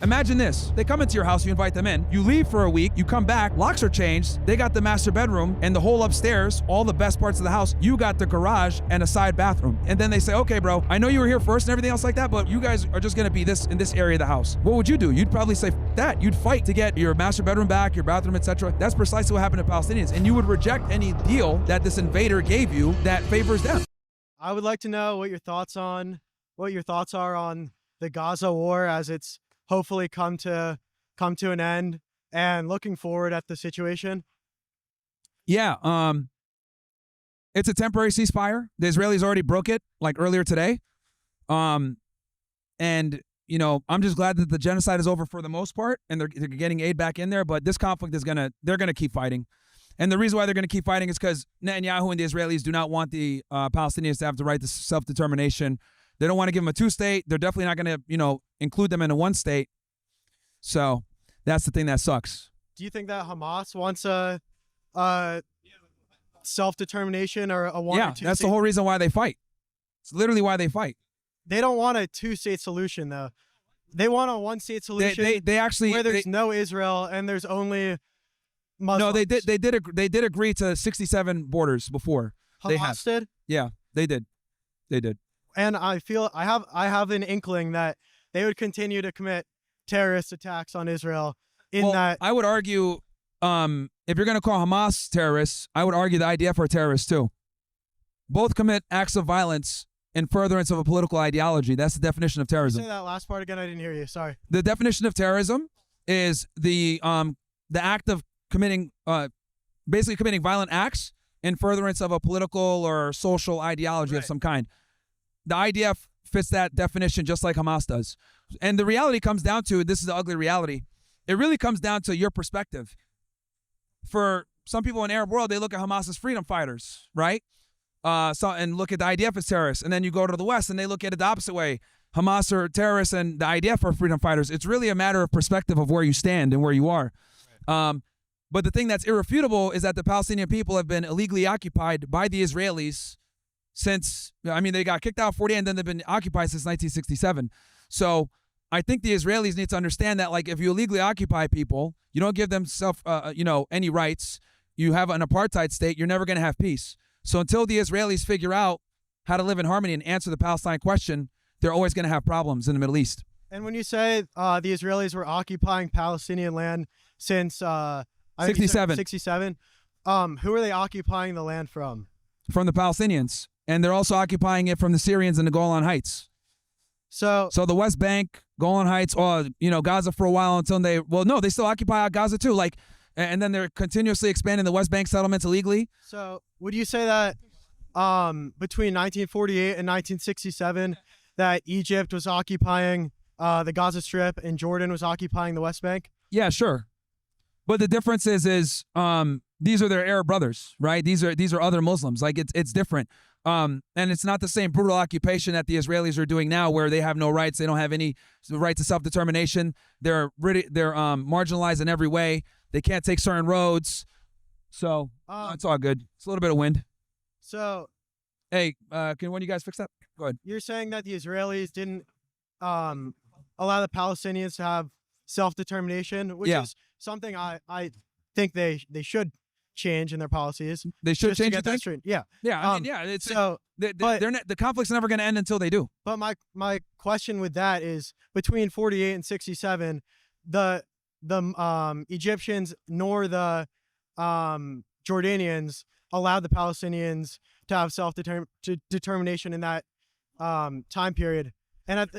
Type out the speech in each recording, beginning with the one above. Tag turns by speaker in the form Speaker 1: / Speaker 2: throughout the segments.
Speaker 1: Imagine this. They come into your house, you invite them in, you leave for a week, you come back, locks are changed, they got the master bedroom and the whole upstairs, all the best parts of the house, you got the garage and a side bathroom. And then they say, okay, bro, I know you were here first and everything else like that, but you guys are just gonna be this in this area of the house. What would you do? You'd probably say that. You'd fight to get your master bedroom back, your bathroom, etc. That's precisely what happened to Palestinians. And you would reject any deal that this invader gave you that favors them.
Speaker 2: I would like to know what your thoughts are on the Gaza war as it's hopefully come to an end, and looking forward at the situation.
Speaker 1: Yeah, it's a temporary ceasefire. The Israelis already broke it like earlier today. And you know, I'm just glad that the genocide is over for the most part and they're getting aid back in there, but this conflict is they're gonna keep fighting. And the reason why they're going to keep fighting is because Netanyahu and the Israelis do not want the Palestinians to have the right to self-determination. They don't want to give them a two-state. They're definitely not going to, you know, include them in a one-state. So that's the thing that sucks.
Speaker 2: Do you think that Hamas wants a self-determination or a one or two?
Speaker 1: Yeah, that's the whole reason why they fight. It's literally why they fight.
Speaker 2: They don't want a two-state solution, though. They want a one-state solution.
Speaker 1: They actually
Speaker 2: where there's no Israel and there's only Muslims.
Speaker 1: No, they did agree to 67 borders before.
Speaker 2: Hamas did?
Speaker 1: Yeah, they did. They did.
Speaker 2: And I feel I have an inkling that they would continue to commit terrorist attacks on Israel.
Speaker 1: I would argue, if you're going to call Hamas terrorists, I would argue the IDF are terrorists too. Both commit acts of violence in furtherance of a political ideology. That's the definition of terrorism.
Speaker 2: Say that last part again. I didn't hear you. Sorry.
Speaker 1: The definition of terrorism is the act of basically committing violent acts in furtherance of a political or social ideology of some kind. The IDF fits that definition just like Hamas does. And the reality comes down to, this is the ugly reality, it really comes down to your perspective. For some people in the Arab world, they look at Hamas as freedom fighters, right? And look at the IDF as terrorists. And then you go to the West and they look at it the opposite way. Hamas are terrorists and the IDF are freedom fighters. It's really a matter of perspective of where you stand and where you are. Right. But the thing that's irrefutable is that the Palestinian people have been illegally occupied by the Israelis since, I mean, they got kicked out in 48 and then they've been occupied since 1967. So I think the Israelis need to understand that, like, if you illegally occupy people, you don't give them any rights, you have an apartheid state, you're never going to have peace. So until the Israelis figure out how to live in harmony and answer the Palestine question, they're always going to have problems in the Middle East.
Speaker 2: And when you say the Israelis were occupying Palestinian land since
Speaker 1: 67,
Speaker 2: who are they occupying the land from?
Speaker 1: From the Palestinians. And they're also occupying it from the Syrians in the Golan Heights. So the West Bank, Golan Heights, or Gaza for a while until they still occupy Gaza too. Like, and then they're continuously expanding the West Bank settlements illegally.
Speaker 2: So would you say that between 1948 and 1967 that Egypt was occupying the Gaza Strip and Jordan was occupying the West Bank?
Speaker 1: Yeah, sure. But the difference is these are their Arab brothers, right? These are other Muslims. Like, it's different. And it's not the same brutal occupation that the Israelis are doing now, where they have no rights. They don't have any right to self-determination. They're marginalized in every way. They can't take certain roads. So it's all good. It's a little bit of wind.
Speaker 2: So,
Speaker 1: hey, can one of you guys fix that? Go ahead.
Speaker 2: You're saying that the Israelis didn't allow the Palestinians to have self-determination, which is something I think they should change in their policies.
Speaker 1: They should change it.
Speaker 2: Yeah.
Speaker 1: Yeah. It's the conflict's never going to end until they do.
Speaker 2: But my question with that is, between 48 and 67, the Egyptians nor the Jordanians allowed the Palestinians to have self-determination in that time period. And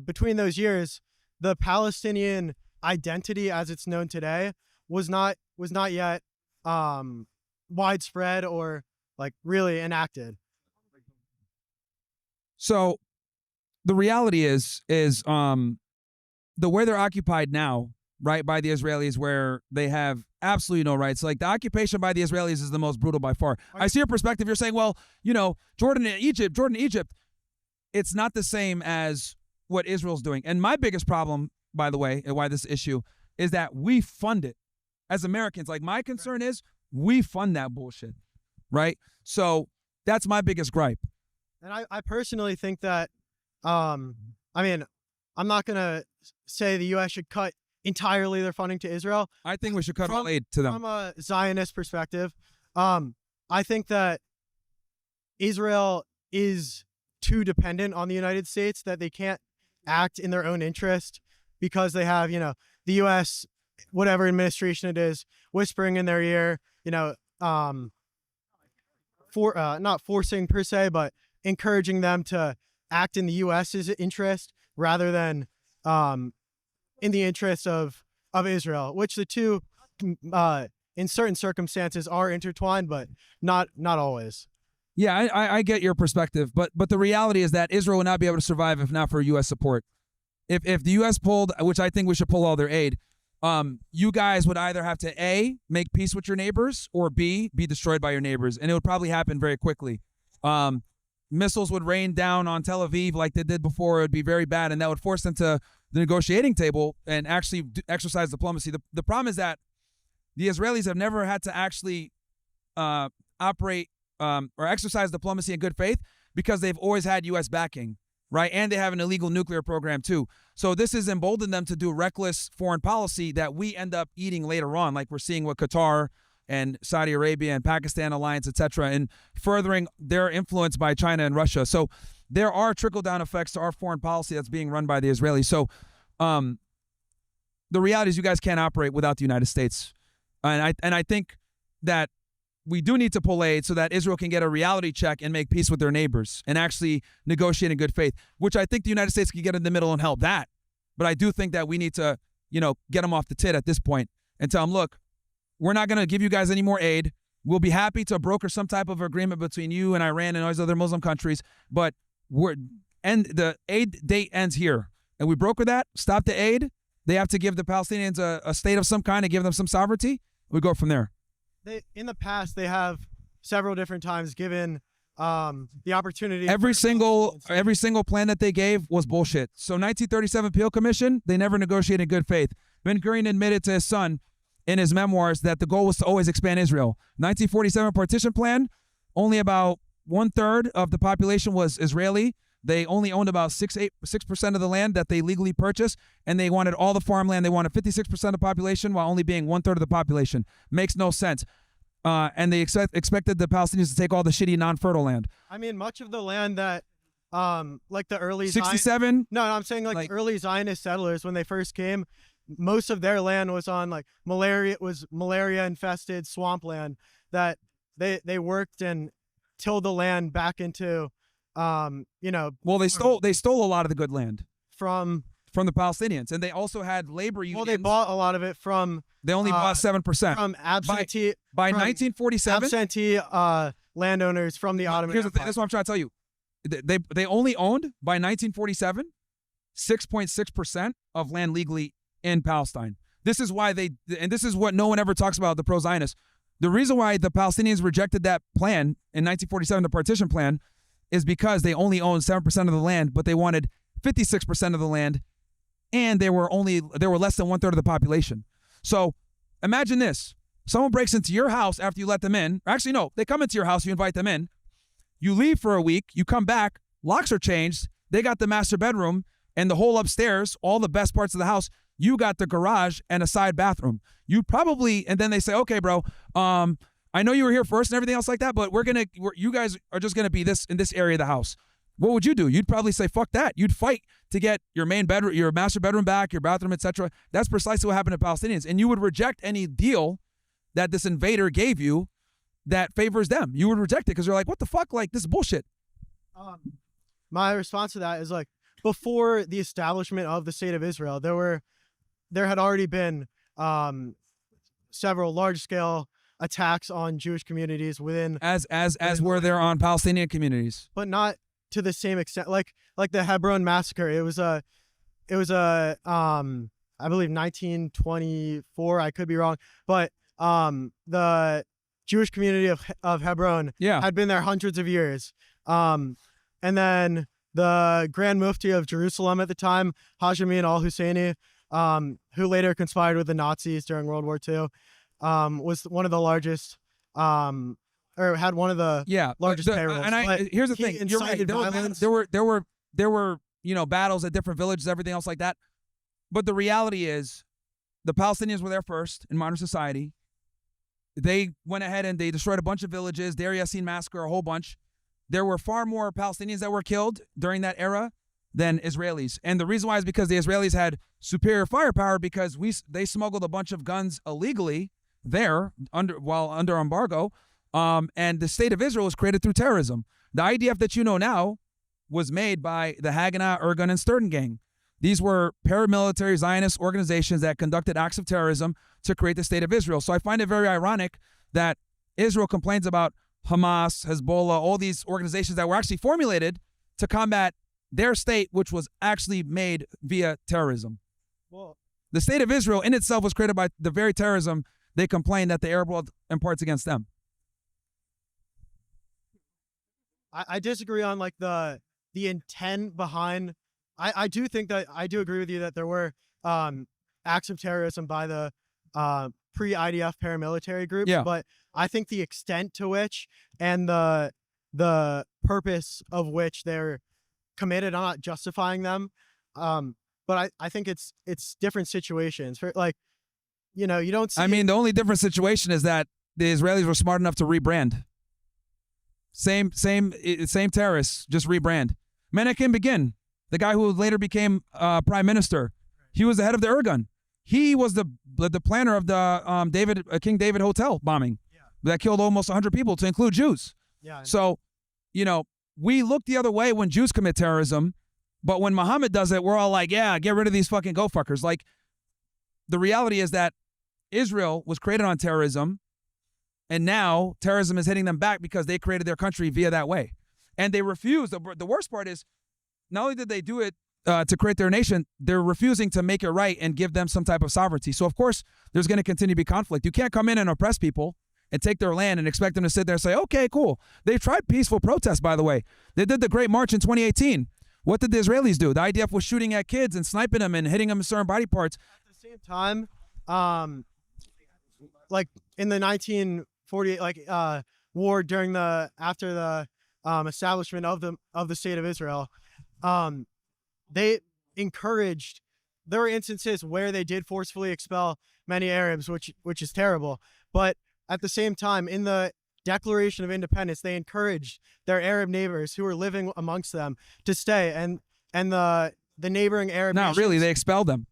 Speaker 2: between those years, the Palestinian identity as it's known today was not yet widespread or like really enacted.
Speaker 1: So the reality is the where they're occupied now, right, by the Israelis, where they have absolutely no rights. Like, the occupation by the Israelis is the most brutal by far. I see your perspective. You're saying, well, Jordan and Egypt, it's not the same as what Israel's doing. And my biggest problem, by the way, and why this issue, is that we fund it as Americans. Like, my concern is we fund that bullshit, right? So that's my biggest gripe.
Speaker 2: And I personally think that, I mean, I'm not gonna say the U.S. should cut entirely their funding to Israel.
Speaker 1: I think we should cut all aid to them.
Speaker 2: From a Zionist perspective, I think that Israel is too dependent on the United States, that they can't act in their own interest because they have, the U.S., whatever administration it is, whispering in their ear, not forcing per se, but encouraging them to act in the U.S.'s interest rather than in the interest of Israel, which the two, in certain circumstances, are intertwined, but not always.
Speaker 1: Yeah, I get your perspective, but the reality is that Israel would not be able to survive if not for U.S. support. If the U.S. pulled, which I think we should pull all their aid, you guys would either have to A, make peace with your neighbors, or B, be destroyed by your neighbors, and it would probably happen very quickly. Missiles would rain down on Tel Aviv like they did before. It would be very bad, and that would force them to the negotiating table and actually exercise diplomacy. The problem is that the Israelis have never had to actually operate or exercise diplomacy in good faith because they've always had U.S. backing, right? And they have an illegal nuclear program too. So this has emboldened them to do reckless foreign policy that we end up eating later on, like we're seeing with Qatar and Saudi Arabia and Pakistan alliance, etc., and furthering their influence by China and Russia. So there are trickle-down effects to our foreign policy that's being run by the Israelis. So the reality is you guys can't operate without the United States. And I think that we do need to pull aid so that Israel can get a reality check and make peace with their neighbors and actually negotiate in good faith, which I think the United States can get in the middle and help that. But I do think that we need to, get them off the tit at this point and tell them, look, we're not going to give you guys any more aid. We'll be happy to broker some type of agreement between you and Iran and all these other Muslim countries, but the aid date ends here. And we broker that, stop the aid. They have to give the Palestinians a state of some kind and give them some sovereignty. We go from there.
Speaker 2: In the past, they have several different times given the opportunity.
Speaker 1: Every single plan that they gave was bullshit. So 1937 Peel Commission, they never negotiated in good faith. Ben Gurion admitted to his son in his memoirs that the goal was to always expand Israel. 1947 partition plan, only about 1/3 of the population was Israeli. They only owned about 6% of the land that they legally purchased, and they wanted all the farmland. They wanted 56% of the population while only being 1/3 of the population. Makes no sense. And they expected the Palestinians to take all the shitty non-fertile land.
Speaker 2: I mean, much of the land that, like the early
Speaker 1: 67.
Speaker 2: No, I'm saying like the early Zionist settlers when they first came, most of their land was on like malaria infested swampland that they worked and tilled the land back into.
Speaker 1: Well, they stole a lot of the good land
Speaker 2: from
Speaker 1: the Palestinians, and they also had labor unions.
Speaker 2: Well, they bought a lot of it from.
Speaker 1: They only bought 7%
Speaker 2: from absentee
Speaker 1: by 1947.
Speaker 2: Absentee landowners from the Ottoman
Speaker 1: Here's the thing.
Speaker 2: Empire.
Speaker 1: That's what I'm trying to tell you. They only owned by 1947 6.6% of land legally in Palestine. This is why and this is what no one ever talks about, the pro-Zionists. The reason why the Palestinians rejected that plan in 1947, the partition plan, is because they only owned 7% of the land, but they wanted 56% of the land, and they were less than 1/3 of the population. So imagine this. Someone breaks into your house after you let them in. Actually, no, they come into your house, you invite them in. You leave for a week, you come back, locks are changed, they got the master bedroom and the whole upstairs, all the best parts of the house. You got the garage and a side bathroom. And then they say, okay, bro, I know you were here first and everything else like that, but you guys are just gonna be in this area of the house. What would you do? You'd probably say, fuck that. You'd fight to get your main bedroom, your master bedroom back, your bathroom, etc. That's precisely what happened to Palestinians. And you would reject any deal that this invader gave you that favors them. You would reject it because you're like, what the fuck? Like, this is bullshit.
Speaker 2: My response to that is like, before the establishment of the state of Israel, there had already been several large-scale attacks on Jewish communities within
Speaker 1: were there on Palestinian communities,
Speaker 2: but not to the same extent. Like the Hebron massacre, it was a I believe 1924. I could be wrong, but the Jewish community of Hebron had been there hundreds of years. And then the Grand Mufti of Jerusalem at the time, Haj Amin al-Husseini, who later conspired with the Nazis during World War II, was one of the largest, or had one of the largest payrolls.
Speaker 1: And here's the thing: you're right. There were battles at different villages, everything else like that. But the reality is, the Palestinians were there first in modern society. They went ahead and they destroyed a bunch of villages, Deir Yassin massacre, a whole bunch. There were far more Palestinians that were killed during that era than Israelis. And the reason why is because the Israelis had superior firepower because they smuggled a bunch of guns illegally there while under embargo. And the state of Israel was created through terrorism. The IDF that you know now was made by the Haganah, Irgun, and Sturden gang. These were paramilitary Zionist organizations that conducted acts of terrorism to create the state of Israel. So I find it very ironic that Israel complains about Hamas, Hezbollah, all these organizations that were actually formulated to combat their state, which was actually made via terrorism.
Speaker 2: Well,
Speaker 1: the state of Israel in itself was created by the very terrorism they complain that the Arab world imparts against them.
Speaker 2: I disagree on like the intent behind. I do think that I do agree with you that there were acts of terrorism by the pre-IDF paramilitary groups,
Speaker 1: Yeah.
Speaker 2: but I think the extent to which and the purpose of which they're committed, I'm not justifying them, but I think it's different situations. For like, you know, you don't see.
Speaker 1: I mean, the only different situation is that the Israelis were smart enough to rebrand. Same terrorists, just rebrand. Menachem Begin, the guy who later became prime minister, he was the head of the Irgun. He was the planner of the King David Hotel bombing that killed almost 100 people, to include Jews.
Speaker 2: Yeah.
Speaker 1: So, you know, we look the other way when Jews commit terrorism, but when Muhammad does it, we're all like, yeah, get rid of these fucking go fuckers. Like, the reality is that Israel was created on terrorism, and now terrorism is hitting them back because they created their country via that way. And they refuse. The worst part is, not only did they do it to create their nation, they're refusing to make it right and give them some type of sovereignty. So, of course, there's going to continue to be conflict. You can't come in and oppress people and take their land and expect them to sit there and say, okay, cool. They've tried peaceful protests, by the way. They did the Great March in 2018. What did the Israelis do? The IDF was shooting at kids and sniping them and hitting them in certain body parts.
Speaker 2: At the same time, like in the 1948 war during after the establishment of the state of Israel, they encouraged. There were instances where they did forcefully expel many Arabs, which is terrible. But at the same time, in the Declaration of Independence, they encouraged their Arab neighbors who were living amongst them to stay, and the neighboring Arab
Speaker 1: No,
Speaker 2: nations,
Speaker 1: really, they expelled them.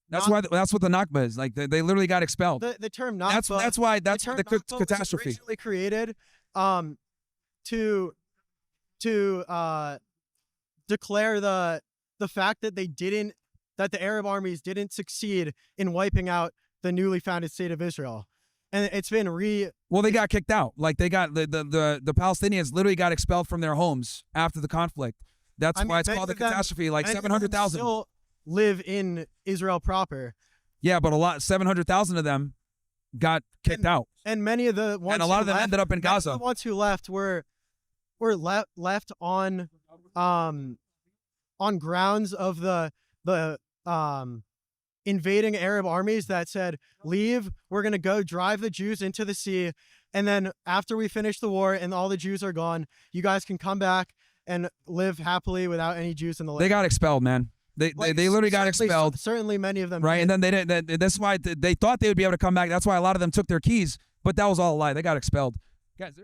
Speaker 1: That's what the Nakba is. Like, they literally got expelled.
Speaker 2: the term Nakba.
Speaker 1: That's why the
Speaker 2: Nakba
Speaker 1: catastrophe.
Speaker 2: was originally created to declare the fact that the Arab armies didn't succeed in wiping out the newly founded state of Israel. And it's been
Speaker 1: Well, they got kicked out. Like, they got the Palestinians literally got expelled from their homes after the conflict. That's why it's called the catastrophe. Like 700,000
Speaker 2: still live in Israel proper.
Speaker 1: Yeah, but 700,000 of them got kicked out,
Speaker 2: and many of the ones
Speaker 1: and a lot of them ended up in Gaza.
Speaker 2: The ones who left were left on grounds of the invading Arab armies that said, leave, we're going to go drive the Jews into the sea, and then after we finish the war and all the Jews are gone, you guys can come back and live happily without any Jews in the land.
Speaker 1: They got expelled, man. They literally got expelled.
Speaker 2: Certainly many of them
Speaker 1: right,
Speaker 2: did.
Speaker 1: and then they didn't. That's why they thought they would be able to come back. That's why a lot of them took their keys, but that was all a lie. They got expelled. Guys,